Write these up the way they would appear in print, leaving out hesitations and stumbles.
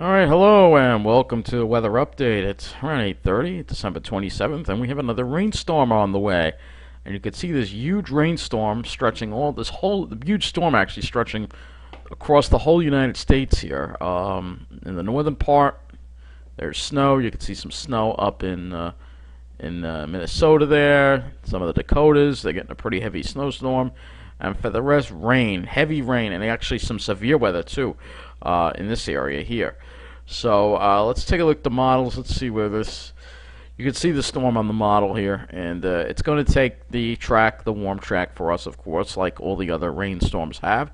Alright, hello and welcome to the weather update. It's around 8:30, December 27th, and we have another rainstorm on the way. And you can see this huge rainstorm stretching the huge storm actually stretching across the whole United States here. In the northern part, there's snow. You can see some snow up in Minnesota there. Some of the Dakotas, they're getting a pretty heavy snowstorm. And for the rest, rain, heavy rain, and actually some severe weather too in this area here. So let's take a look at the models. Let's see where this. You can see the storm on the model here, and it's going to take the warm track for us, of course, like all the other rainstorms have.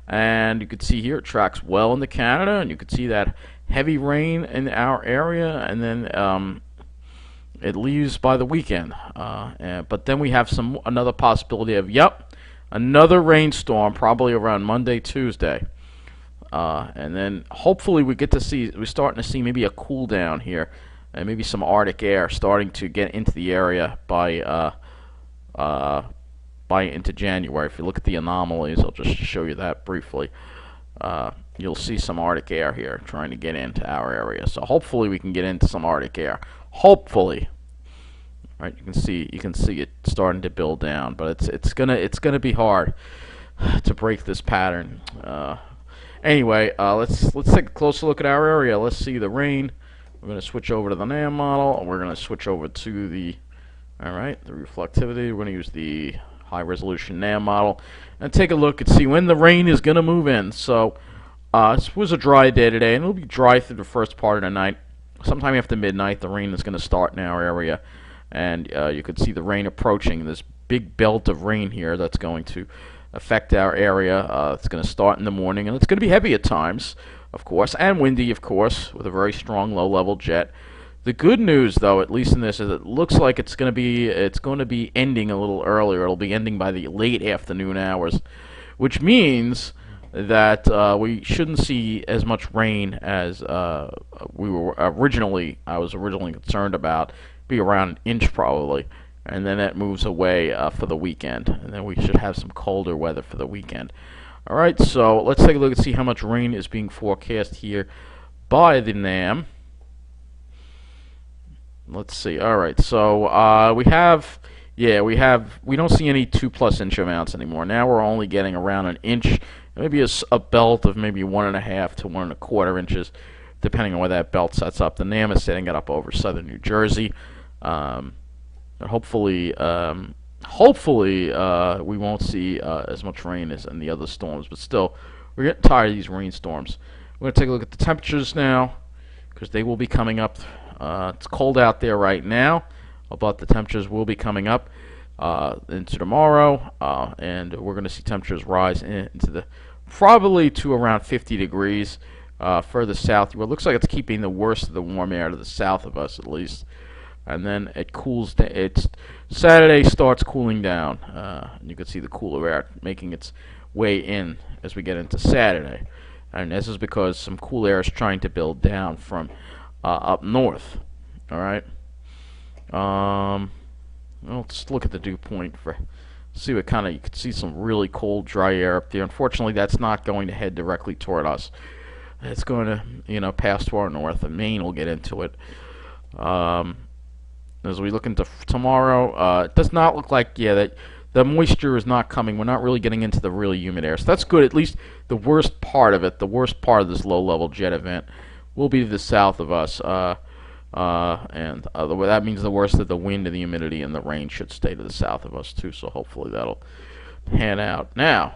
And you can see here it tracks well into Canada, and you can see that heavy rain in our area, and then it leaves by the weekend. But then we have another possibility of another rainstorm, probably around Monday, Tuesday. And then hopefully we're starting to see maybe a cool down here, and maybe some Arctic air starting to get into the area by into January. If you look at the anomalies, I'll just show you that briefly. You'll see some Arctic air here trying to get into our area. So hopefully we can get into some Arctic air. Hopefully, right? You can see it starting to build down, but it's gonna be hard to break this pattern. Anyway, let's take a closer look at our area. Let's see the rain. We're going to switch over to the NAM model. We're going to switch over to the reflectivity. We're going to use the high resolution NAM model and take a look and see when the rain is going to move in. So this was a dry day today, and it'll be dry through the first part of the night. Sometime after midnight, the rain is going to start in our area, and you can see the rain approaching. This big belt of rain here that's going to affect our area. It's going to start in the morning, and it's going to be heavy at times, of course, and windy, of course, with a very strong low-level jet. The good news, though, at least in this, is it looks like it's going to be ending a little earlier. It'll be ending by the late afternoon hours, which means that we shouldn't see as much rain as I was originally concerned about. Be around an inch probably, and then that moves away for the weekend, and then we should have some colder weather for the weekend. Alright, so let's take a look and see how much rain is being forecast here by the NAM. Let's see. Alright, so we don't see any 2+ inch amounts anymore. Now we're only getting around an inch, maybe a belt of maybe 1.5 to 1.25 inches, depending on where that belt sets up. The NAM is setting it up over southern New Jersey. Hopefully, we won't see as much rain as in the other storms, but still, we're getting tired of these rainstorms. We're going to take a look at the temperatures now, because they will be coming up. It's cold out there right now, but the temperatures will be coming up into tomorrow, and we're going to see temperatures rise into probably to around 50 degrees further south. Well, it looks like it's keeping the worst of the warm air to the south of us, at least. And then it cools. Saturday starts cooling down. You can see the cooler air making its way in as we get into Saturday, and this is because some cool air is trying to build down from up north. All right. Well, let's look at the dew point for see what kind of. You can see some really cold, dry air up there. Unfortunately, that's not going to head directly toward us. It's going to, pass to our north, and Maine will get into it. As we look into tomorrow, it does not look like, that the moisture is not coming. We're not really getting into the really humid air. So that's good. At least the worst part of it, the worst part of this low-level jet event, will be to the south of us. That means the worst of the wind and the humidity and the rain should stay to the south of us, too. So hopefully that'll pan out. Now,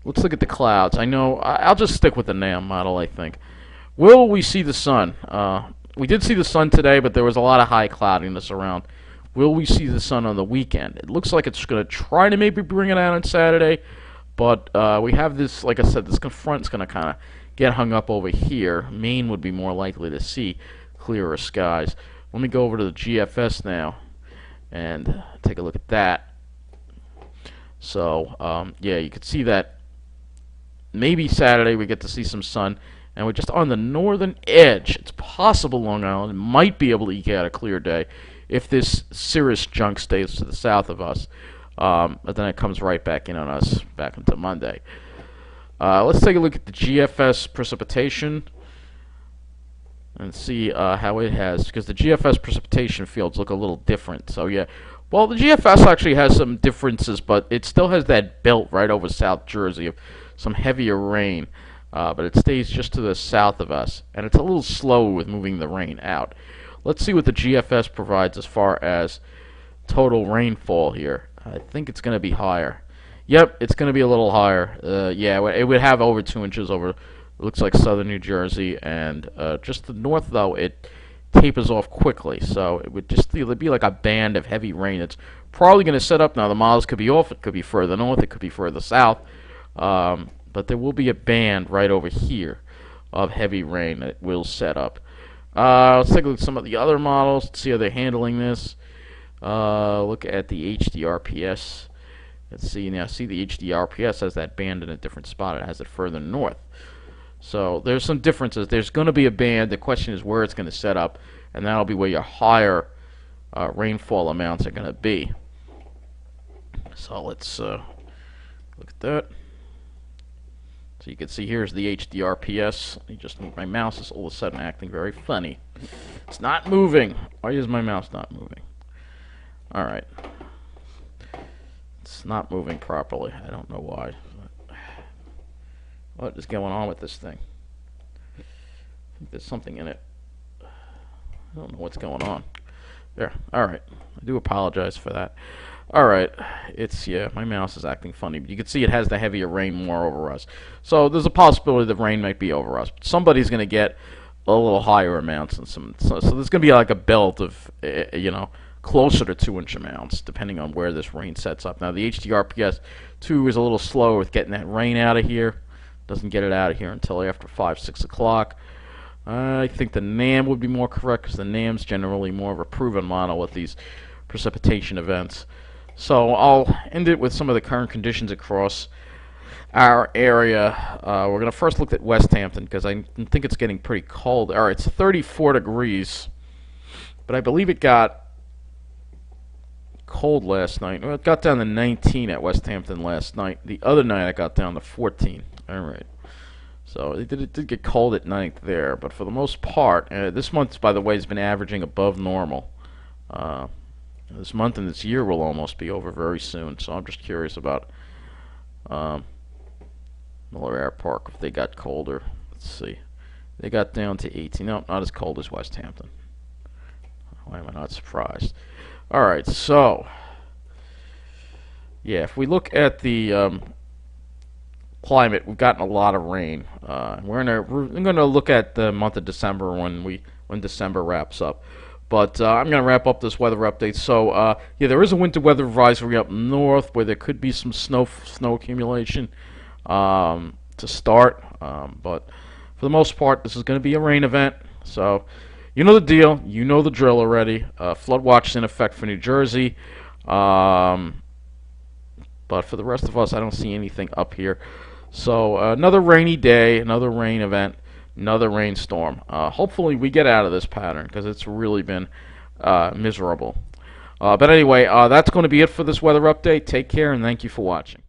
let's look at the clouds. I know I'll just stick with the NAM model, I think. Will we see the sun? We did see the sun today, but there was a lot of high cloudiness around. Will we see the sun on the weekend? It looks like it's going to try to maybe bring it out on Saturday, but we have this, like I said, this front's going to kind of get hung up over here. Maine would be more likely to see clearer skies. Let me go over to the GFS now and take a look at that. So, you can see that maybe Saturday we get to see some sun. And we're just on the northern edge. It's possible Long Island might be able to eke out a clear day if this cirrus junk stays to the south of us. But then it comes right back in on us back into Monday. Let's take a look at the GFS precipitation. and see how it has, because the GFS precipitation fields look a little different. So yeah, well, the GFS actually has some differences, but it still has that belt right over South Jersey of some heavier rain. But it stays just to the south of us, and it's a little slow with moving the rain out. Let's see what the GFS provides as far as total rainfall here. I think it's going to be higher. Yep, it's going to be a little higher. Yeah, it would have over 2 inches over, it looks like southern New Jersey, and just the north, though, it tapers off quickly. So it would just be like a band of heavy rain. It's probably going to set up. Now, the miles could be off. It could be further north. It could be further south. But there will be a band right over here of heavy rain that will set up. Let's take a look at some of the other models, see how they're handling this. Look at the HDRPS. Let's see now. See, the HDRPS has that band in a different spot. It has it further north. So there's some differences. There's going to be a band. The question is where it's going to set up, and that'll be where your higher rainfall amounts are going to be. So let's look at that. So you can see here's the HDRPS. Let me just move my mouse. Is all of a sudden acting very funny. It's not moving. Why is my mouse not moving? Alright. It's not moving properly. I don't know why. What is going on with this thing? I think there's something in it. I don't know what's going on. There. Alright. I do apologize for that. Alright. It's, yeah, my mouse is acting funny. But you can see it has the heavier rain more over us. So there's a possibility the rain might be over us. But somebody's going to get a little higher amounts. And so there's going to be like a belt of, you know, closer to 2-inch amounts, depending on where this rain sets up. Now, the HDRPS 2 is a little slower with getting that rain out of here. Doesn't get it out of here until after 5, 6 o'clock. I think the NAM would be more correct, because the NAM's generally more of a proven model with these precipitation events. So I'll end it with some of the current conditions across our area. We're going to first look at West Hampton, because I think it's getting pretty cold. Alright, it's 34 degrees, but I believe it got cold last night. Well, it got down to 19 at West Hampton last night. The other night it got down to 14. Alright. So it did get cold at night there, but for the most part, this month, by the way, has been averaging above normal. This month and this year will almost be over very soon, so I'm just curious about Miller Air Park, if they got colder. Let's see. They got down to 18. No, not as cold as West Hampton. Why am I not surprised? Alright, so yeah, if we look at the climate, we've gotten a lot of rain. We're gonna look at the month of December when December wraps up. But I'm gonna wrap up this weather update. So yeah, there is a winter weather advisory up north where there could be some snow accumulation to start. But for the most part, this is gonna be a rain event. So you know the deal. You know the drill already. Flood watch is in effect for New Jersey. But for the rest of us, I don't see anything up here. So another rainy day, another rain event, another rainstorm. Hopefully we get out of this pattern, because it's really been miserable. But anyway, that's going to be it for this weather update. Take care, and thank you for watching.